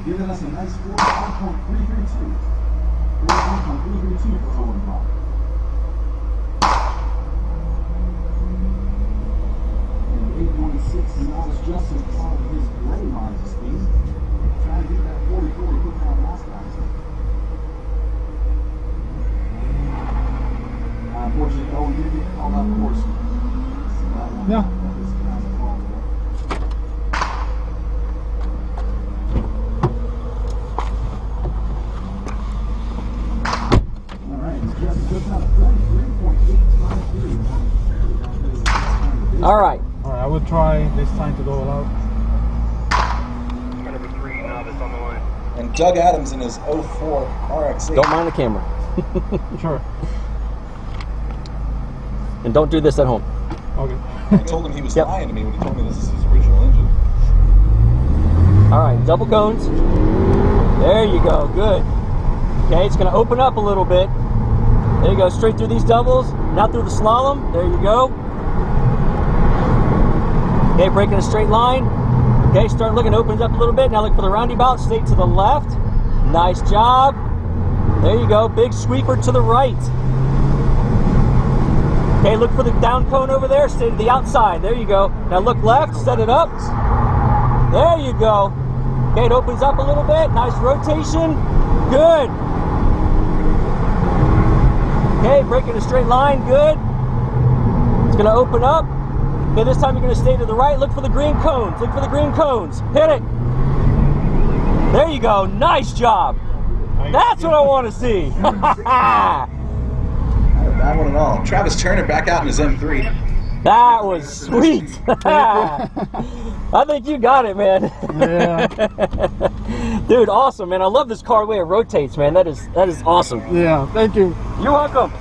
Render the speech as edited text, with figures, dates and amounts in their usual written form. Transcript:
giving us a nice 41.332. 41.332 for Owen Brock. And 8.6 miles just as part of his gray lines of speed. Trying to get that 44 he put down last time. Unfortunately, Owen did get called out of course. Yeah. All right. All right, I would try this time to go all out. Number 3, novice on the line. And Doug Adams in his 04 RX-8. Don't mind the camera. Sure. And don't do this at home. Okay. I told him he was lying to me when he told me this is his original engine. All right, double cones. There you go, good. Okay, it's gonna open up a little bit. There you go, straight through these doubles, now through the slalom, there you go. Okay, breaking a straight line. Okay, start looking, opens up a little bit. Now look for the roundabout, stay to the left. Nice job. There you go, big sweeper to the right. Okay, look for the down cone over there, stay to the outside. There you go. Now look left, set it up. There you go. Okay, it opens up a little bit. Nice rotation. Good. Okay, breaking a straight line. Good. It's going to open up. Okay, this time you're going to stay to the right. Look for the green cones. Look for the green cones. Hit it. There you go. Nice job. That's what I want to see. Not a bad one at all. Travis Turner back out in his M3. That was sweet. I think you got it, man. Yeah. Dude, awesome, man. I love this car, the way it rotates, man. That is awesome. Yeah, thank you. You're welcome.